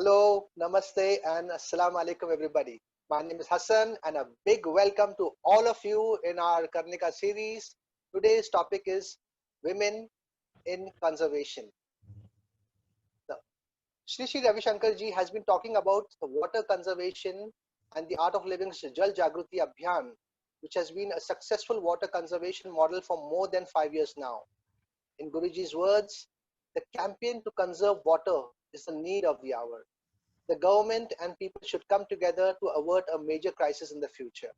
Hello, namaste, and assalamu alaikum, everybody. My name is Hassan, and a big welcome to all of you in our Karnika series. Today's topic is women in conservation. The Shri Shri Ravi Shankar ji has been talking about the water conservation and the Art of Living's Jal Jagruti Abhiyan, which has been a successful water conservation model for more than 5 years now. In Guruji's words, the campaign to conserve water is the need of the hour. The government and people should come together to avert a major crisis in the future.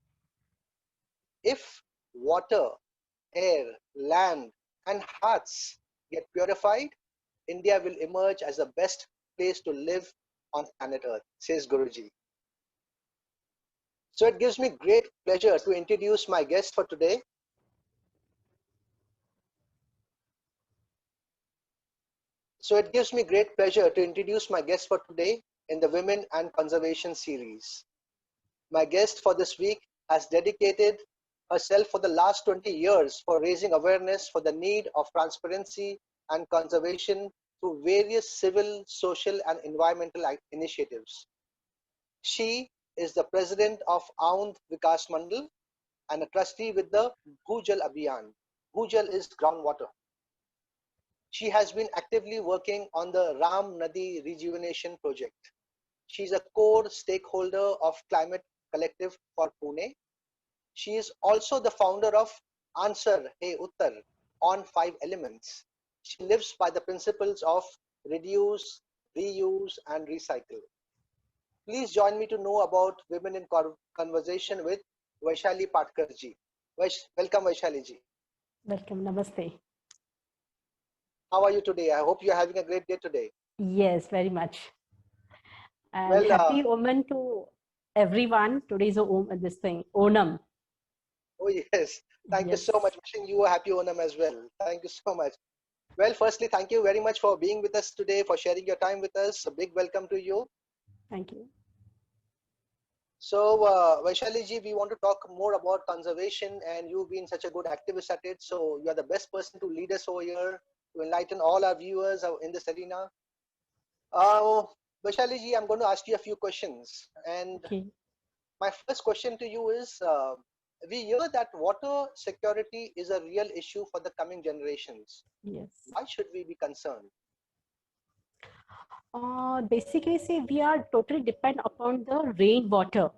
If water, air, land, and hearts get purified, India will emerge as the best place to live on planet Earth, says Guruji. So it gives me great pleasure to introduce my guest for today. In the Women and Conservation series. My guest for this week has dedicated herself for the last 20 years for raising awareness for the need of transparency and conservation through various civil, social, and environmental initiatives. She is the president of Aundh Vikas Mandal and a trustee with the Bhujal Abhiyan. Bhujal is groundwater. She has been actively working on the Ram Nadi Rejuvenation Project. She is a core stakeholder of Climate Collective for Pune. She is also the founder of Answer Hey Uttar on 5 elements. She lives by the principles of reduce, reuse, and recycle. Please join me to know about Women in Conversation with Vaishali Patkar ji. Welcome, Vaishali ji. Welcome, namaste. How are you today? I hope you are having a great day today. Yes, very much. And happy Oman to everyone. Today's Onam. Oh yes, thank you so much. Wishing you a happy Onam as well. Thank you so much. Well, firstly, thank you very much for being with us today, for sharing your time with us. A big welcome to you. Thank you. So, Vaishali ji, we want to talk more about conservation, and you've been such a good activist at it. So, you are the best person to lead us over here to enlighten all our viewers in this arena. Vaishali ji, I'm going to ask you a few questions. And my first question to you is, we hear that water security is a real issue for the coming generations. Yes. Why should we be concerned? Basically, see, we are totally depend upon the rainwater.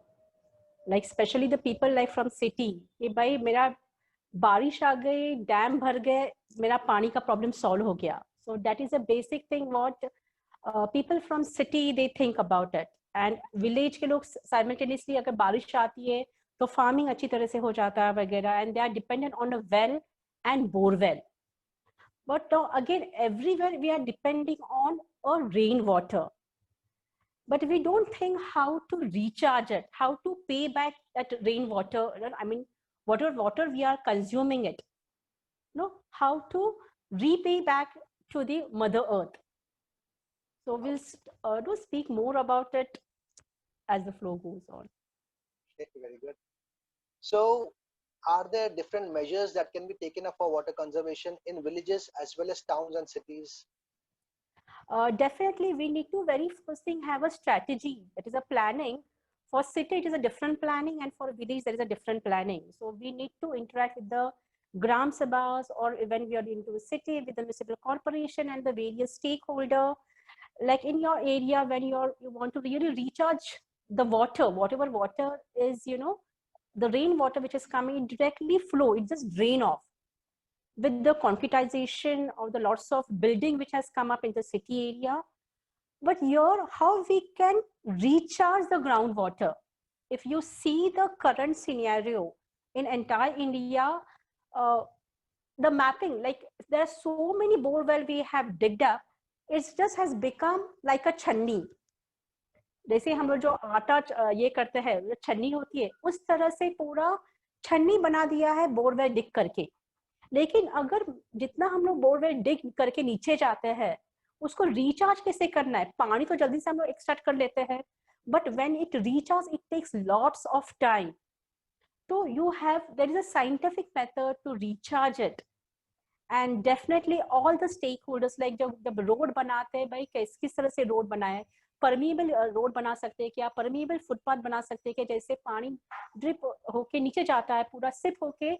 Like especially the people like from city. कि भाई मेरा बारिश आ गई, dam भर गए, मेरा पानी का problem solve हो गया. So that is a basic thing what people from city they think about it. And village के लोग simultaneously अगर बारिश आती है तो farming अच्छी तरह से हो जाता है वगैरह, and they are dependent on a well and bore well. But now again everywhere we are depending on a rainwater. But we don't think how to recharge it, how to pay back that rainwater. I mean, whatever water we are consuming it, how to repay back to the Mother Earth. So we'll do speak more about it as the flow goes on. Okay, very good. So, are there different measures that can be taken up for water conservation in villages as well as towns and cities? Definitely, we need to very first thing have a strategy, that is a planning. For city, it is a different planning, and for village, there is a different planning. So we need to interact with the Gram Sabhas, or when we are into a city with the municipal corporation and the various stakeholder. Like in your area, when you want to really recharge the water, whatever water is, the rainwater which is coming, it directly flow, it just drain off. With the concretization of the lots of building which has come up in the city area. But here, how we can recharge the groundwater? If you see the current scenario in entire India, the mapping, like there are so many bore well we have digged up, it just has become like a chhanni. जैसे हम लोग जो आटा ये करते हैं, जो छन्नी होती है, उस तरह से पूरा छन्नी बना दिया है बोरवेल डिग करके. लेकिन अगर जितना हम लोग बोरवेल डिग करके नीचे जाते हैं, उसको रिचार्ज कैसे करना है? पानी तो जल्दी से हम लोग एक्सट्रैक्ट कर लेते हैं, but when it recharge it takes lots of time. तो you have, there is a scientific method to recharge it. And definitely all the stake holders, like जब रोड बनाते हैं, भाई किस तरह से रोड बनाए, परमिएबल रोड बना सकते हैं, क्या परमिएबल फुटपाथ बना सकते हैं कि जैसे पानी ड्रिप होके नीचे जाता है, पूरा सिप होके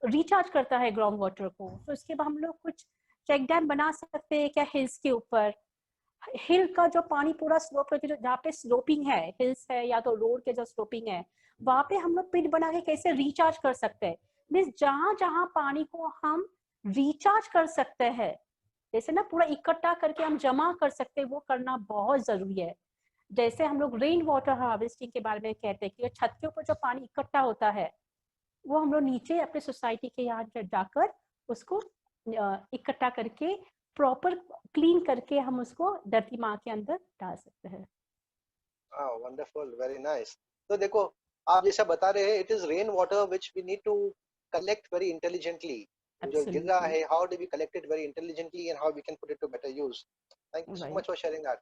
रिचार्ज करता है ग्राउंड वाटर को। तो इसके बाद हम लोग कुछ चेक डैम बना सकते हैं क्या हिल्स के ऊपर, हिल का जो पानी पूरा स्लोप करके, जो जहाँ पे स्लोपिंग है, हिल्स है या तो रोड के जो स्लोपिंग है, वहां पे हम लोग पिट बना के कैसे रिचार्ज कर सकते हैं। मीन्स जहां जहां पानी को हम रिचार्ज कर सकते हैं, जैसे ना पूरा इकट्ठा करके हम जमा कर सकते हैं, वो करना बहुत जरूरी है। जैसे हम लोग रेन वाटर हार्वेस्टिंग के बारे में कहते हैं कि छत के ऊपर जो पानी इकट्ठा होता है, वो हम लोग नीचे अपने सोसाइटी के यहाँ जाकर उसको इकट्ठा करके प्रॉपर क्लीन करके हम उसको धरती माँ के अंदर डाल सकते हैं। Wonderful, very nice. तो देखो, आप जैसा बता रहे हैं, it is rain water which we need to collect very intelligently. जो गिर रहा है, how do we collect it very intelligently and how we can put it to better use. Thank you so much for sharing that.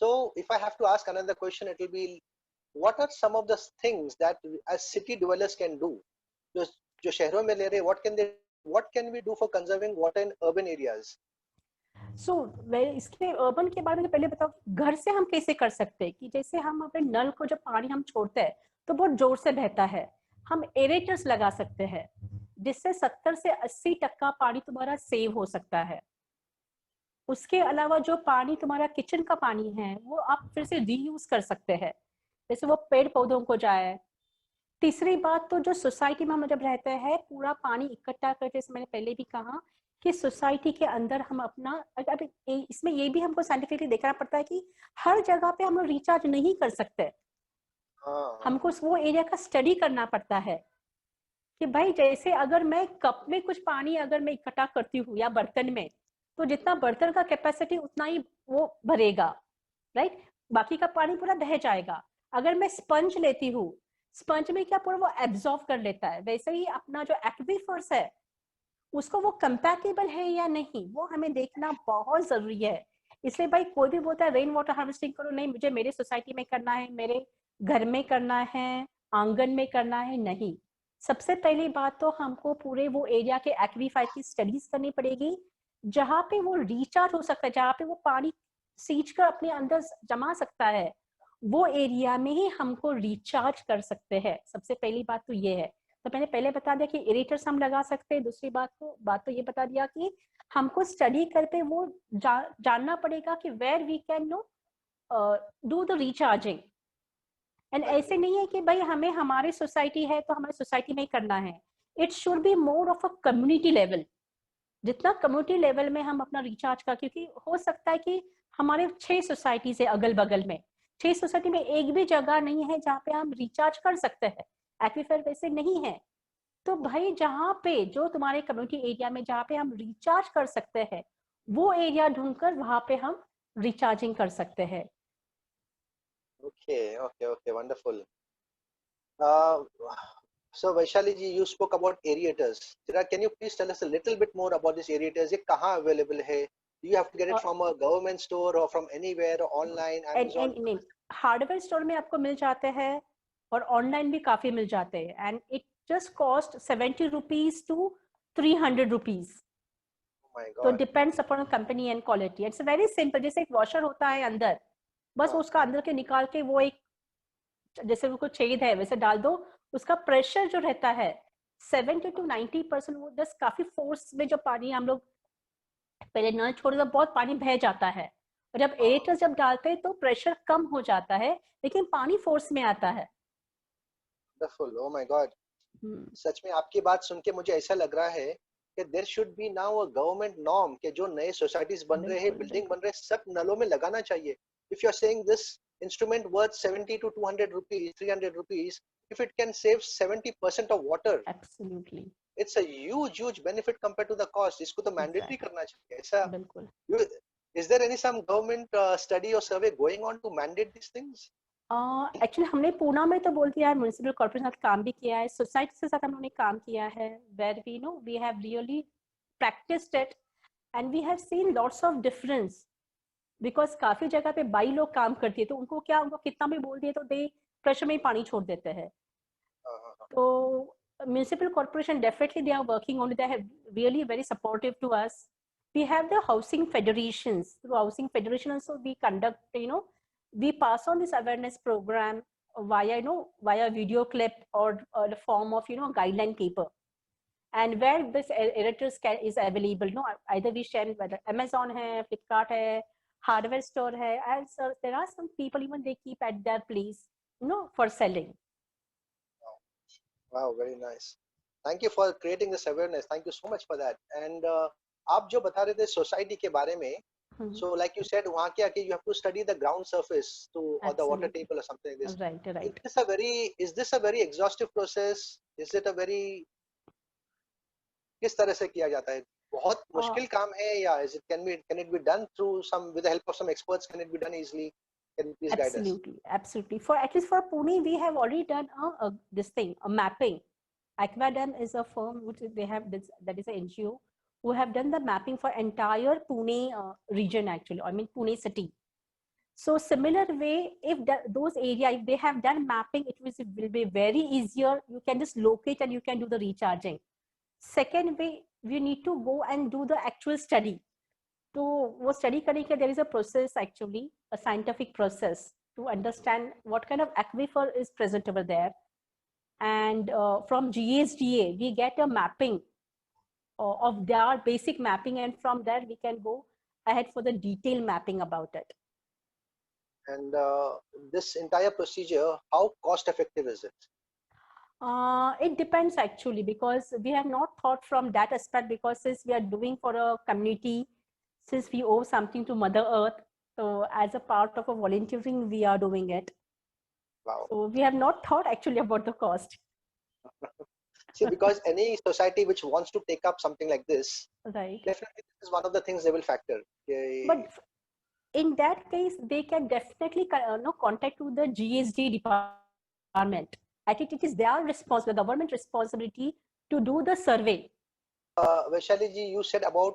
So if I have to ask another question, it will be, what are some of the things that as city dwellers can do? जो शहरों में ले रहे, what can we do for conserving water in urban areas? So इसके urban के बारे में पहले बताओ, घर से हम कैसे कर सकते हैं कि जैसे हम अपने नल को जब पानी हम छोड़ते हैं तो बहुत जोर से बहता है, हम एरेटर्स लगा सकते हैं जिससे 70 से 80% पानी तुम्हारा सेव हो सकता है। उसके अलावा जो पानी तुम्हारा किचन का पानी है वो आप फिर से रीयूज कर सकते हैं, जैसे वो पेड़ पौधों को जाए। तीसरी बात, तो जो सोसाइटी में हम जब रहते हैं पूरा पानी इकट्ठा करके, जैसे मैंने पहले भी कहा कि सोसाइटी के अंदर हम अपना, अब इसमें ये भी हमको साइंटिफिकली देखना पड़ता है कि हर जगह पे हम रिचार्ज नहीं कर सकते। हमको वो एरिया का स्टडी करना पड़ता है कि भाई जैसे अगर मैं कप में कुछ पानी अगर मैं इकट्ठा करती हूँ या बर्तन में, तो जितना बर्तन का कैपेसिटी उतना ही वो भरेगा, राइट, बाकी का पानी पूरा बह जाएगा। अगर मैं स्पंज लेती हूँ, स्पंज में क्या पूरा वो एब्जॉर्ब कर लेता है, वैसे ही अपना जो एक्वीफर्स है उसको वो कंपैटिबल है या नहीं, वो हमें देखना बहुत जरूरी है। इसलिए भाई कोई भी बोलता है रेन वाटर हार्वेस्टिंग करो, नहीं मुझे मेरे सोसाइटी में करना है, मेरे घर में करना है, आंगन में करना है, नहीं। सबसे पहली बात तो हमको पूरे वो एरिया के एक्वीफायर की स्टडीज करनी पड़ेगी, जहाँ पे वो रिचार्ज हो सकता है, जहाँ पे वो पानी सींच कर अपने अंदर जमा सकता है, वो एरिया में ही हमको रिचार्ज कर सकते हैं। सबसे पहली बात तो ये है। तो मैंने पहले बता दिया कि इरेटर्स हम लगा सकते हैं। दूसरी बात तो ये बता दिया कि हमको स्टडी करके वो जानना पड़ेगा कि where we can know do the recharging. And ऐसे नहीं है कि भाई हमें हमारी सोसाइटी है तो हमारी सोसाइटी में ही करना है, it should be more of a community level. जितना कम्युनिटी लेवल में हम अपना रिचार्ज का, क्योंकि हो सकता है कि हमारे 6 सोसाइटी से अगल बगल में 6 सोसाइटी में एक भी जगह नहीं है जहाँ पे हम रिचार्ज कर सकते हैं, एक्वीफर वैसे नहीं है। तो भाई जहाँ पे जो तुम्हारे कम्युनिटी एरिया में जहाँ पे हम रिचार्ज कर सकते हैं, वो एरिया ढूंढकर वहां पे हम रिचार्जिंग कर सकते हैं। Okay, wonderful. So Vaishali ji, you spoke about aerators. Can you please tell us a little bit more about these aerators? ये कहाँ available है? Do you have to get it from a government store or from anywhere or online, Amazon? Hardware store में आपको मिल जाते हैं और online भी काफी मिल जाते हैं, and it just cost 70 rupees to 300 rupees. तो depends upon company and quality. It's very simple, जैसे एक वॉशर होता है अंदर, बस उसका अंदर के निकाल के वो एक जैसे वो छेद है वैसे डाल दो, उसका प्रेशर जो रहता है 70 to 90%, वो जस्ट काफी फोर्स में जो पानी हम लोग पहले नल छोड़े तो बहुत पानी बह जाता है, और जब एरेटर जब डालते हैं तो प्रेशर कम हो जाता है लेकिन पानी फोर्स में आता है। Wonderful. Oh my God. सच में आपकी बात सुन के मुझे ऐसा लग रहा है कि there should be now a government norm कि जो नए सोसाइटीज बन रहे हैं, बिल्डिंग बन रहे हैं, सब नलों में लगाना चाहिए। If you are saying this instrument worth 70 to 200 rupees, 300 rupees, if it can save 70% of water, absolutely it's a huge benefit compared to the cost. इसको तो mandatory करना चाहिए ऐसा। बिल्कुल। Is there any some government study or survey going on to mandate these things? Actually हमने पूना में तो बोल दिया है, म्युनिसिपल कॉर्पोरेशन साथ काम भी किया है, सोसाइटी के साथ हम लोगों ने काम किया है, where we know we have really practised it and we have seen lots of difference. Because काफी जगह पे 22 लोग काम करती है, तो उनको क्या, उनको कितना भी बोल दिए तो दे प्रेशर में ही पानी छोड़ देते हैं। तो municipal corporation definitely they are working on, they have really very supportive to us we have the housing federations. Through housing federation also we conduct, we pass on this awareness program via, via video clip or the form of, guideline paper. And where this editors is available, either we share whether Amazon hai, Flipkart hai, hardware store hai, and so there are some people even they keep at their place, for selling. Wow, very nice. Thank you for creating this awareness. Thank you so much for that. And आप जो बता रहे थे society के बारे में, so like you said, वहाँ के आके you have to study the ground surface to or the water table or something like this. Right. Is this a very exhaustive process? Is it a very किस तरह से किया जाता है? बहुत मुश्किल काम है या can it be done through with the help of some experts? Can it be done easily? Can you please guide us? Absolutely. For at least for Pune, we have already done a mapping. Aquadam is a firm which they have this, that is an NGO who have done the mapping for entire Pune region actually. I mean Pune city. So similar way, if those areas, if they have done mapping, it will be very easier. You can just locate and you can do the recharging. Second way, we need to go and do the actual study. To wo study karne ke there is a process actually, a scientific process to understand what kind of aquifer is present over there. And from GSDA, we get a mapping of their basic mapping, and from there we can go ahead for the detailed mapping about it. And this entire procedure, how cost effective is it? It depends actually, because we have not thought from that aspect, because since we are doing for a community, since we owe something to Mother Earth, so as a part of a volunteering, we are doing it. Wow. So we have not thought actually about the cost. See, because any society which wants to take up something like this, right, definitely this is one of the things they will factor. But in that case, they can definitely contact to the GSD department. I think it is their responsibility, the government responsibility to do the survey. Vaishali ji, you said about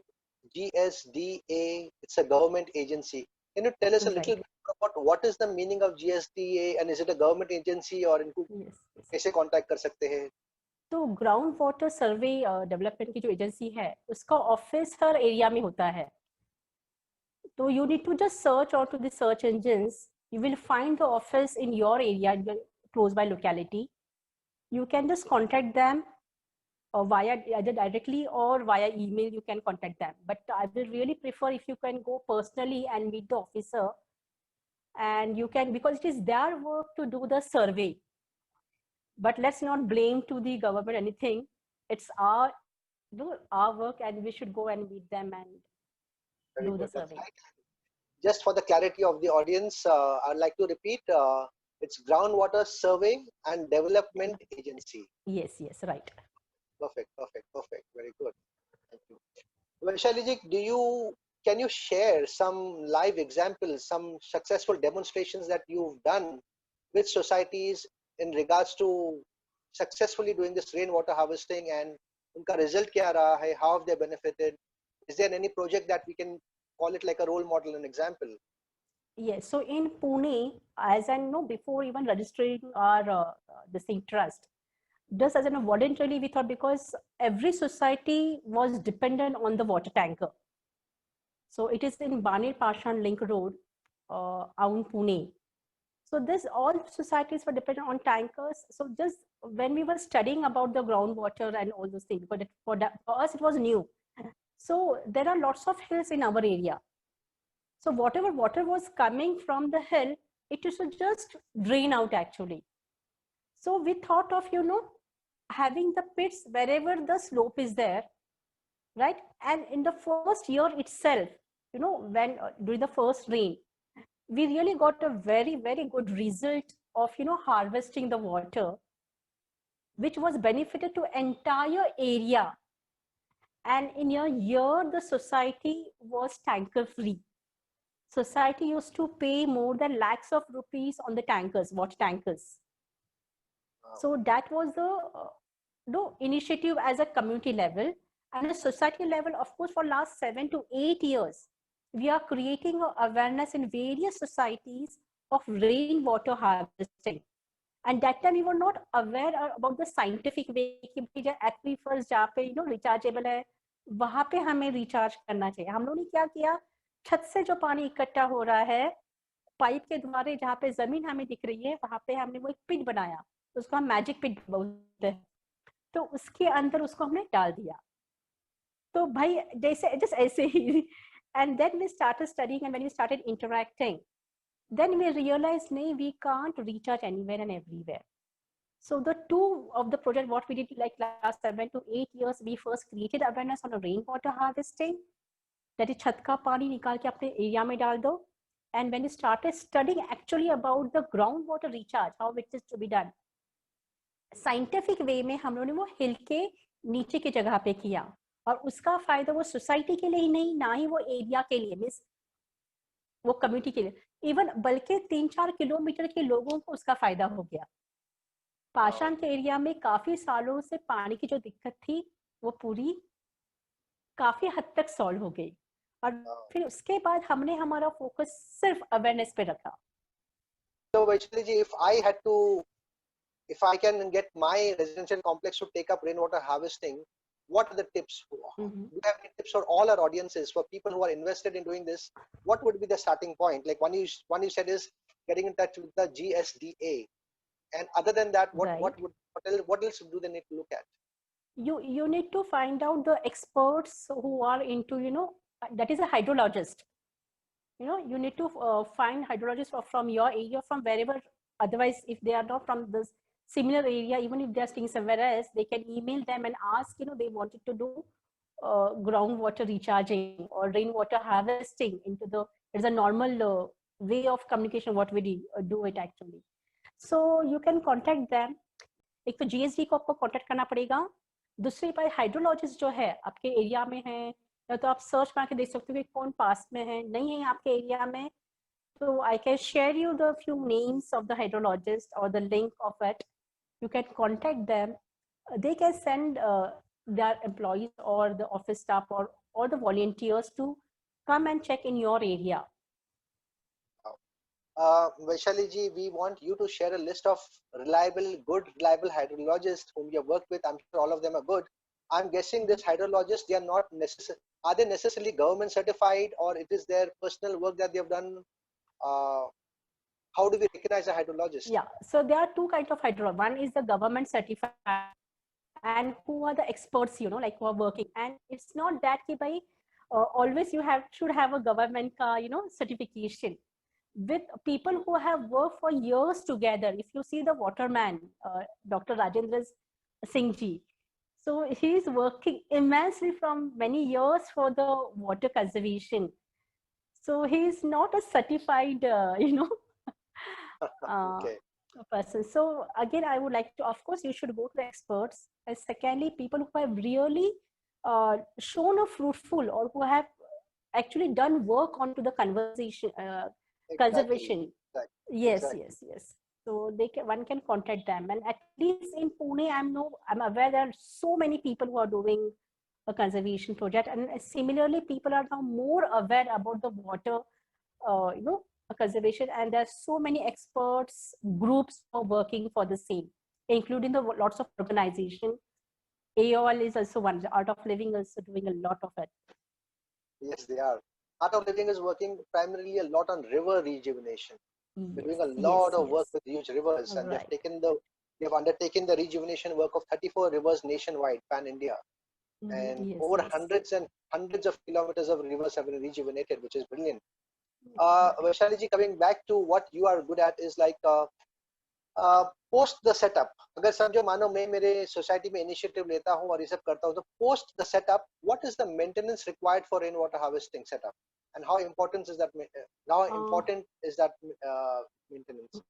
GSDA, it's a government agency. Can you tell us a little bit about what is the meaning of GSDA, and is it a government agency or इनको कैसे contact कर सकते हैं? तो ground water सर्वे development की जो agency है उसका ऑफिस हर एरिया में होता है. तो you need to just search onto the search engines. You will find the office in your area, close by locality. You can just contact them via either directly or via email. You can contact them, but I will really prefer if you can go personally and meet the officer, and you can, because it is their work to do the survey. But let's not blame to the government anything. It's our work, and we should go and meet them and do the survey. Just for the clarity of the audience, I'd like to repeat, it's Groundwater Survey and Development Agency. Yes, right. Perfect. Very good. Thank you. Vaishali ji, can you share some live examples, some successful demonstrations that you've done with societies in regards to successfully doing this rainwater harvesting, and unka result kya raha hai, how have they benefited? Is there any project that we can call it like a role model, an example? Yes, so in Pune, as I know, before even registering our the same trust, just as a voluntarily we thought, because every society was dependent on the water tanker. So it is in Baner Pashan Link Road, Aun Pune. So this all societies were dependent on tankers. So just when we were studying about the groundwater and all those things, because for us it was new. So there are lots of hills in our area. So whatever water was coming from the hill, it should just drain out actually. So we thought of, having the pits wherever the slope is there, right? And in the first year itself, when during the first rain, we really got a very, very good result of, harvesting the water, which was benefited to entire area. And in a year, the society was tanker free. Society used to pay more than lakhs of rupees on the tankers, water tankers. Wow. So that was the initiative as a community level, and a society level. Of course, for last 7 to 8 years, we are creating awareness in various societies of rainwater harvesting. And that time we were not aware about the scientific way, aquifers, rechargeable hai, वहां पे हमें recharge करना चाहिए। हम लोगों ने क्या किया, छत से जो पानी इकट्ठा हो रहा है पाइप के द्वारा, जहाँ पे जमीन हमें दिख रही है वहां पे हमने वो एक पिट बनाया, उसको हम मैजिक पिट बोलते हैं। तो उसके अंदर उसको हमने डाल दिया। तो भाई जैसे जस्ट ऐसे ही and then we started studying and when we started interacting, then we realized nahi, we can't recharge anywhere and everywhere. So the two of the project what we did like last 7 to 8 years, we first created awareness on the rainwater harvesting, that is छत का पानी निकाल के अपने area में डाल दो, and when we started studying actually about the groundwater recharge, how it is to be done scientific way में, हम लोगों ने वो हिल के नीचे की जगह पे किया, और उसका फायदा वो सोसाइटी के लिए ही नहीं, ना ही वो एरिया के लिए, मीन्स वो कम्युनिटी के लिए, इवन बल्कि 3-4 किलोमीटर के लोगों को उसका फायदा हो गया। पाषाण के एरिया में काफी सालों से पानी की जो दिक्कत थी वो पूरी काफी हद तक सॉल्व हो गई, और फिर उसके बाद हमने हमारा फोकस सिर्फ अवेयरनेस पे रखा। So Vaishali ji, if I can get my residential complex to take up rainwater harvesting, what are the tips? Do you have any tips for all our audiences, for people who are invested in doing this? What would be the starting point? Like one you said is getting in touch with the GSDA, and other than that, Right. what else do they need to look at? You need to find out the experts who are into, that is a hydrologist. You need to find hydrologists from your area, from wherever. Otherwise, if they are not from this similar area, even if they are staying somewhere else, they can email them and ask, they wanted to do groundwater recharging or rainwater harvesting into the, it's a normal way of communication what we do it actually. So you can contact them. एक तो GSD को आपको contact करना पड़ेगा, दूसरी बात hydrologist जो है आपके एरिया में है, या तो आप सर्च मार के देख सकते हो कि कौन पास में है, नहीं है आपके एरिया में, तो I can share you the few names of the hydrologist और the link of it, you can contact them. They can send their employees or the office staff or the volunteers to come and check in your area. Vaishali ji, we want you to share a list of good reliable hydrologists whom you have worked with. I'm sure all of them are good. I'm guessing this hydrologists, they are not are they necessarily government certified, or it is their personal work that they have done? How do we recognize a hydrologist? Yeah, so there are two kinds of hydrologists. One is the government certified, and who are the experts, like who are working. And it's not that ki bhai, always you should have a government ka, certification. With people who have worked for years together, if you see the waterman, Dr. Rajendra Singh ji, so he is working immensely from many years for the water conservation. So he is not a certified, Okay. person. So again, I would like to, of course, you should go to the experts. And secondly, people who have really shown a fruitful, or who have actually done work onto the conservation. Exactly. Yes, Exactly. yes. So one can contact them, and at least in Pune, I'm aware there are so many people who are doing a conservation project, and similarly, people are now more aware about the water, conservation, and there are so many experts groups who are working for the same, including the lots of organization. AOL is also one. The Art of Living is also doing a lot of it. Yes, they are. Art of Living is working primarily a lot on river rejuvenation. They're doing a lot of work with huge rivers, and Right. they've undertaken the rejuvenation work of 34 rivers nationwide, pan-India. And over hundreds and hundreds of kilometers of rivers have been rejuvenated, which is brilliant. Vaishali ji, coming back to what you are good at is like post the setup. अगर समझो मानो मैं मेरे society में initiative लेता हूँ और ये सब करता हूँ, तो post the setup, what is the maintenance required for rainwater harvesting setup, and how important is that maintenance?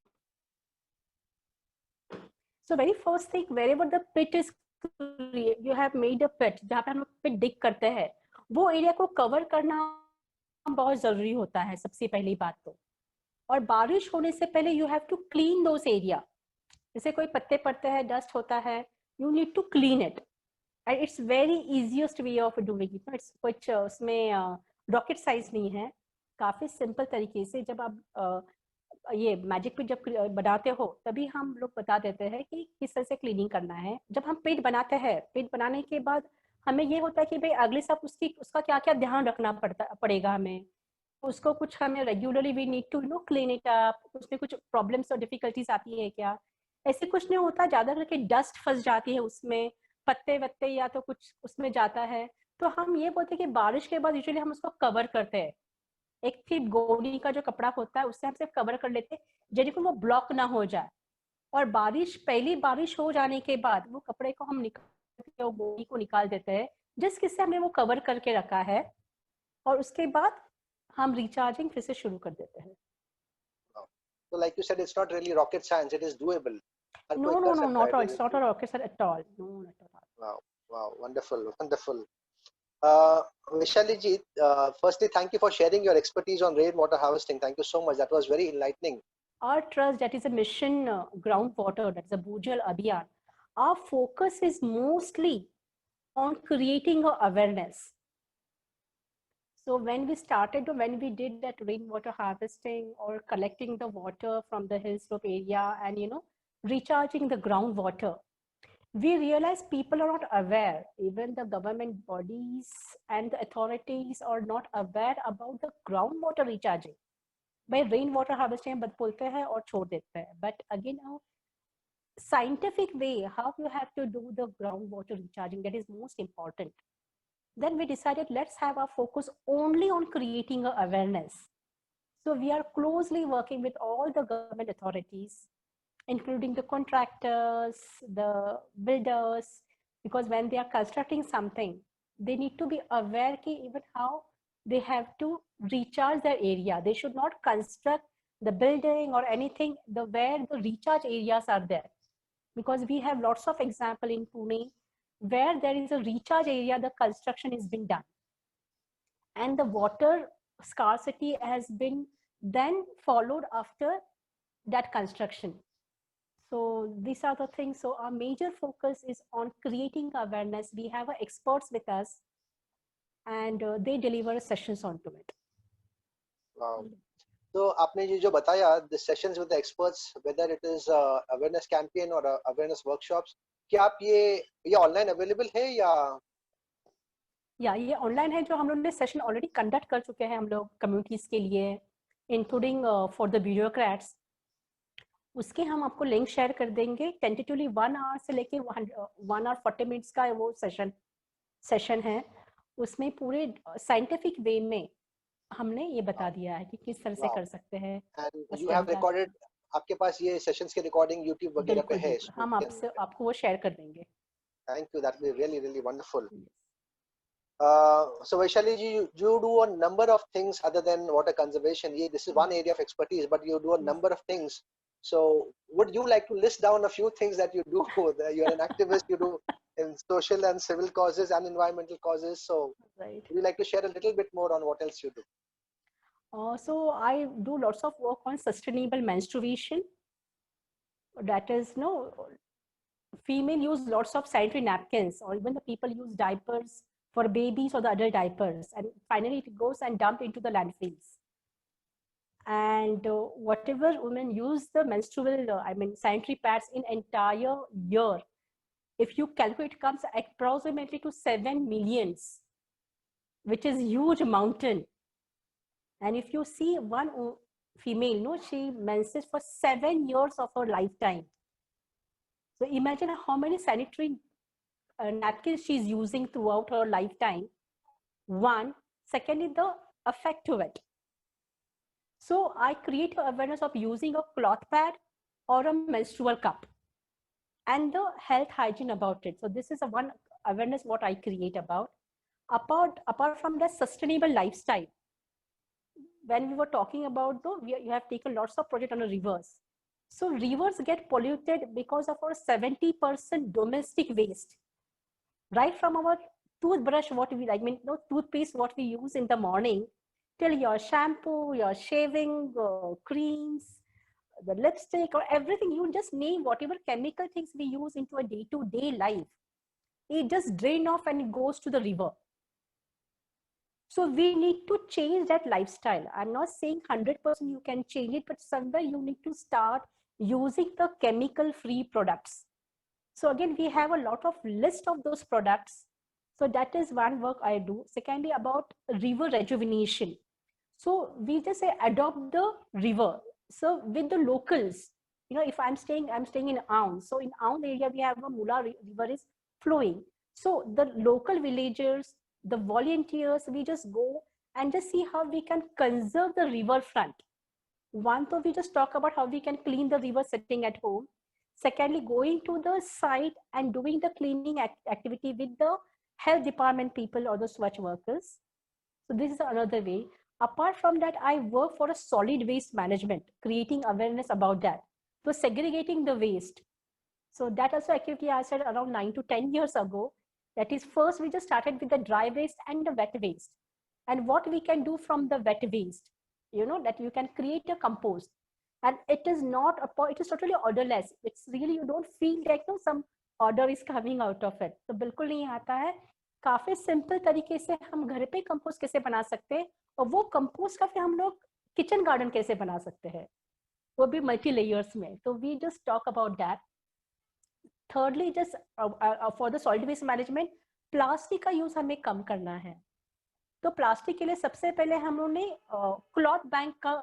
So very first thing, wherever the pit is, you have made a pit, जहाँ पे हम pit dig करते हैं, वो area को cover करना बहुत जरूरी होता है सबसे पहली बात तो। और बारिश होने से पहले you have to clean those area. जैसे कोई पत्ते पड़ते हैं, डस्ट होता है, you need to clean it. And it's very easiest way of doing it. It's कुछ उसमें रॉकेट साइंस नहीं है, काफी सिंपल तरीके से जब आप ये मैजिक पिट जब बनाते हो तभी हम लोग बता देते हैं कि किस तरह से क्लीनिंग करना है। जब हम पिट बनाते हैं, पिट बनाने के बाद हमें ये होता है कि भाई अगले साल उसका क्या क्या ध्यान रखना पड़ेगा हमें, उसको कुछ हमें regularly we need to clean it up, उसमें कुछ प्रॉब्लम्स और डिफिकल्टीज आती है क्या, ऐसे कुछ नहीं होता, ज्यादा करके डस्ट फंस जाती है उसमें, पत्ते वत्ते या तो कुछ उसमें जाता है, तो हम ये बोलते हैं कि बारिश के बाद यूजुअली हम उसको कवर करते हैं, एक फिर गोनी का जो कपड़ा होता है उससे हम सिर्फ कवर कर लेते हैं, जिससे वो ब्लॉक ना हो जाए। और पहली बारिश हो जाने के बाद वो कपड़े को हम निकाल के वो गोनी को निकाल देते हैं, जिस किससे हमने वो कवर करके रखा है, और उसके बाद हम रिचार्जिंग फिर से शुरू कर देते हैं। So like you said, it's not really rocket science, it is doable. हर कोई No, कर no, no, सकता not है all. It's not a basically. rocket science at all. No, not at all. Wow, wow, wonderful, wonderful. Vaishali ji, firstly, thank you for sharing your expertise on rainwater harvesting. Thank you so much. That was very enlightening. Our trust, that is a mission groundwater, that is a Bhujal Abhiyan. Our focus is mostly on creating awareness. So when we did that rainwater harvesting or collecting the water from the hill slope area and recharging the groundwater, we realize people are not aware. Even the government bodies and the authorities are not aware about the groundwater recharging. By rainwater harvesting बस बोलते हैं और छोड़ देते हैं. But again, a scientific way how you have to do the groundwater recharging, that is most important. Then we decided, let's have our focus only on creating a awareness. So we are closely working with all the government authorities, including the contractors, the builders, because when they are constructing something, they need to be aware that even how they have to recharge their area. They should not construct the building or anything where the recharge areas are there. Because we have lots of example in Pune where there is a recharge area, the construction is being done. And the water scarcity has been then followed after that construction. So these are the things. So our major focus is on creating awareness. We have experts with us and they deliver sessions onto it. Wow. So आपने ये जो बताया, the sessions with the experts, whether it is awareness campaign or awareness workshops, क्या आप ये online available है या ये ऑनलाइन है, जो हम लोग ने सेशन ऑलरेडी कंडक्ट कर चुके हैं हम लोग कम्युनिटीज के लिए, इंक्लूडिंग फॉर द ब्यूरोक्रेट्स. उसके हम आपको लिंक शेयर कर देंगे. टेंटेटिवली 1 आवर से लेके 1 आवर 40 मिनट्स का वो सेशन है. उसमें पूरे साइंटिफिक वे में हमने ये बता दिया है कि किस तरह से कर सकते हैं. And you have recorded, आपके पास ये सेशंस की रिकॉर्डिंग YouTube वगैरह पे है? हम आपको वो शेयर कर देंगे. Thank you, that will be really, really wonderful. So Vaishali ji, you do a number of things other than water conservation. This is one area of expertise, but you do a number of things. So would you like to list down a few things that you do? You're an activist, you do in social and civil causes and environmental causes. So right. Would you like to share a little bit more on what else you do? So I do lots of work on sustainable menstruation. That is, female use lots of sanitary napkins, or even the people use diapers for babies or the adult diapers, and finally it goes and dumped into the landfills. And whatever women use the menstrual, sanitary pads in entire year, if you calculate, it comes approximately to 7 millions, which is huge mountain. And if you see one female, she menstruates for 7 years of her lifetime. So imagine how many sanitary napkins she's using throughout her lifetime. One, secondly, the effect to it. So I create awareness of using a cloth pad or a menstrual cup and the health hygiene about it. So this is one awareness what I create about. Apart from that, sustainable lifestyle. When we were talking about, you have taken lots of projects on the rivers. So rivers get polluted because of our 70% domestic waste. Right from our toothbrush, toothpaste, what we use in the morning, till your shampoo, your shaving creams, the lipstick, or everything, you just name whatever chemical things we use into a day-to-day life. It just drains off and it goes to the river. So we need to change that lifestyle. I'm not saying 100% you can change it, but somewhere you need to start using the chemical-free products. So again, we have a lot of list of those products. So that is one work I do. Secondly, about river rejuvenation. So we just say adopt the river. So with the locals, you know, if I'm staying in Aun. So in Aun area, we have a Mula river is flowing. So the local villagers, the volunteers, we just go and just see how we can conserve the river front. One, so we just talk about how we can clean the river sitting at home. Secondly, going to the site and doing the cleaning activity with the health department people or the Swachh workers. So this is another way. Apart from that, I work for a solid waste management, creating awareness about that. So segregating the waste. So that also activity I started around 9 to 10 years ago. That is, first we just started with the dry waste and the wet waste. And what we can do from the wet waste, you know, that you can create a compost. And it is not, it is totally odorless. It's really, you don't feel like, you know, some odor is coming out of it. तो बिल्कुल नहीं आता है. काफी simple तरीके से हम घर पे कंपोस्ट कैसे बना सकते हैं, और वो कंपोस्ट का फिर हम लोग किचन गार्डन कैसे बना सकते हैं, वो भी मल्टी लेयर्स में. तो we just talk about that. Thirdly, just for the solid waste management, plastic का यूज हमें कम करना है. तो प्लास्टिक के लिए सबसे पहले हम लोगों ने क्लॉथ बैंक का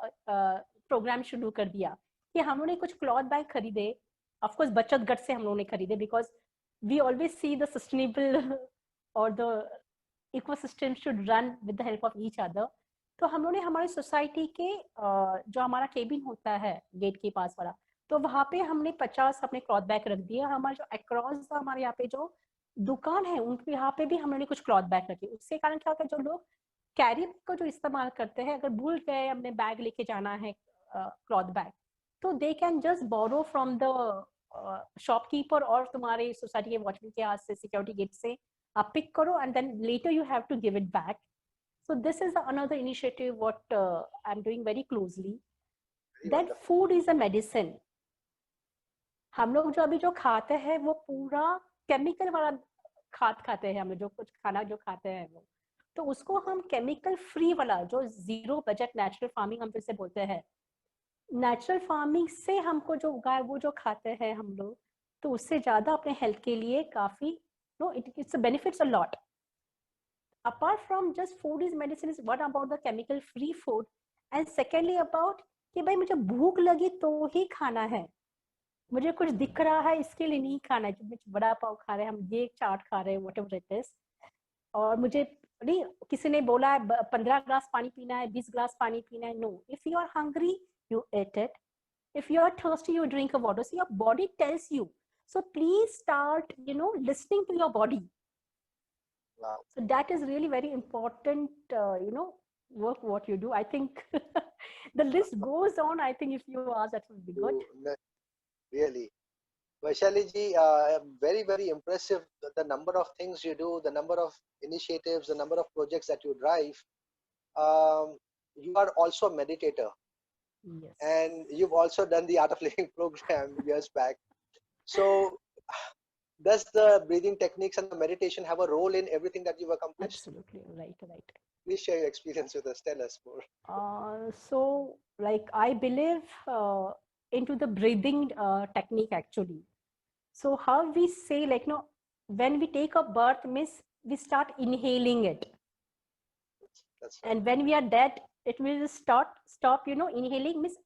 प्रोग्राम शुरू कर दिया कि हम लोगों ने कुछ क्लॉथ बैग खरीदे. ऑफ कोर्स बचत गट से हम लोगों ने खरीदे, because we always see the sustainable और the ecosystem should run with the help of each other. तो हम लोगों ने हमारी सोसाइटी के जो हमारा केबिन होता है गेट के पास वाला, तो वहाँ पे हमने 50 अपने क्लॉथ बैग रख दिए. हमारे जो अक्रॉस हमारे यहाँ पे जो दुकान है उनके यहाँ पे भी हमने कुछ क्लॉथ बैग रखे. उसके कारण क्या होता है, जो लोग कैरी को जो इस्तेमाल करते हैं, अगर भूल गए हमने बैग लेके जाना है क्लॉथ बैग, तो they can just borrow from the shopkeeper और तुम्हारे सोसाइटी के वॉचमैन के हाथ से, सिक्योरिटी गेट से आप पिक करो, and then later you have to give it back. So this is another initiative what I'm doing very closely. That food is a medicine. हम लोग जो अभी जो खाते हैं वो पूरा केमिकल वाला खाते हैं. हम लोग जो कुछ खाना जो खाते हैं वो, तो उसको हम केमिकल फ्री वाला, जो जीरो बजट नेचुरल फार्मिंग हम जैसे बोलते हैं, नेचुरल फार्मिंग से हमको जो उगाए वो जो खाते हैं हम लोग, तो उससे ज्यादा अपने हेल्थ के लिए काफी, no, it's benefits a lot. Apart from just food is medicine, is what about the chemical free food? And secondly about कि भाई मुझे भूख लगी तो ही खाना है, मुझे कुछ दिख रहा है इसके लिए नहीं खाना है. जो बड़ा पाव खा रहे हैं हम, ये चाट खा रहे हैं, whatever it is, और मुझे नहीं, किसी ने बोला है 15 ग्लास पानी पीना है, 20 ग्लास पानी पीना है. No, if you are hungry you eat it, if you are thirsty you drink a water. So your body tells you, so please start, you know, listening to your body. Wow. So that is really very important, you know, work what you do. I think the list goes on. I think if you ask, that would be good. Really, Vaishali ji, very, very impressive. The number of things you do, the number of initiatives, the number of projects that you drive. You are also a meditator. Yes. And you've also done the Art of Living program years back. So does the breathing techniques and the meditation have a role in everything that you've accomplished? Absolutely, right. Please share your experience with us. Tell us more. So, like, I believe into the breathing technique actually. So how we say, like, no, when we take a breath, means we start inhaling it. That's right. And when we are dead, it will stop, you know, inhaling means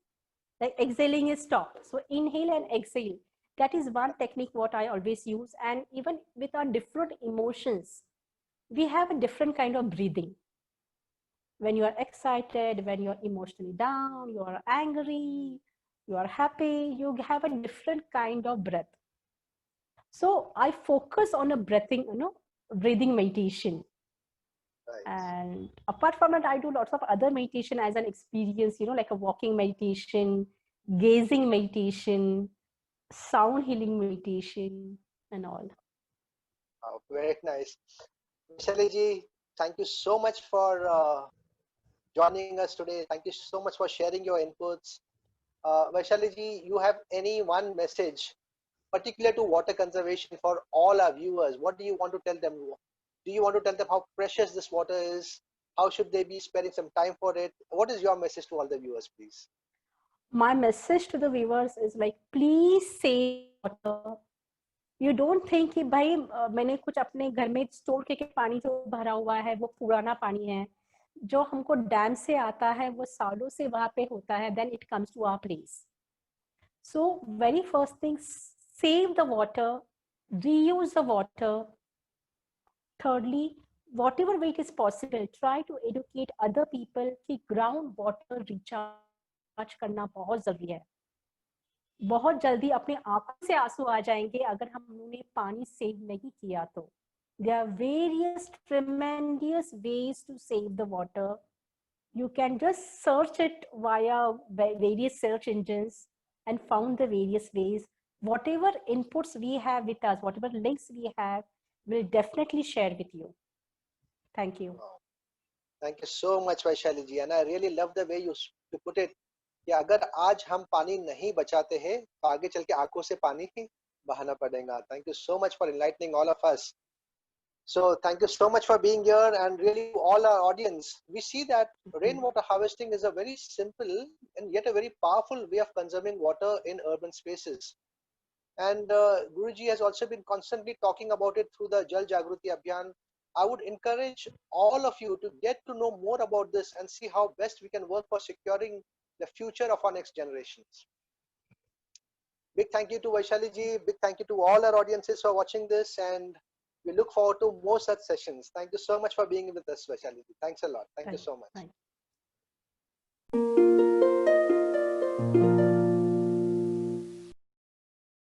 like exhaling is stop. So inhale and exhale. That is one technique what I always use. And even with our different emotions, we have a different kind of breathing. When you are excited, when you are emotionally down, you are angry, you are happy, you have a different kind of breath. So I focus on a breathing, you know, breathing meditation. Right. And apart from that, I do lots of other meditation as an experience, you know, like a walking meditation, gazing meditation, sound healing meditation, and all. Oh, very nice. Vaishali ji, thank you so much for joining us today. Thank you so much for sharing your inputs. Vaishali ji, you have any one message particular to water conservation for all our viewers? What do you want to tell them? Do you want to tell them how precious this water is? How should they be spending some time for it? What is your message to all the viewers, please? My message to the viewers is like, please save water. You don't think कि भाई मैंने कुछ अपने घर में store करके पानी जो भरा हुआ है वो पुराना पानी है, जो हमको डैम से आता है वो सालों से वहाँ पे होता है, then it comes to our place. So very first thing, save the water, reuse the water. Thirdly, whatever way it is possible, try to educate other people कि ground water recharge करना बहुत जरूरी है. बहुत जल्दी अपने आंखों से आंसू आ जाएंगे अगर हमने पानी सेव नहीं किया तो. There are various tremendous ways to save the water. You can just search it via various search engines and found the various ways. Whatever inputs we have with us, whatever links we have, we'll definitely share with you. Thank you. Thank you so much, Vaishali ji. And I really love the way you put it. कि अगर आज हम पानी नहीं बचाते हैं तो आगे चल के आंखों से पानी ही बहाना पड़ेगा. Thank you so much for enlightening all of us. So thank you so much for being here, and really to all our audience. We see that rainwater harvesting is a very simple and yet a very powerful way of conserving water in urban spaces. And Guruji has also been constantly talking about it through the Jal Jagruti Abhiyan. I would encourage all of you to get to know more about this and see how best we can work for securing the future of our next generations. Big thank you to Vaishali ji. Big thank you to all our audiences for watching this, and we look forward to more such sessions. Thank you so much for being with us, Vaishali ji. Thanks a lot. Thank you so much.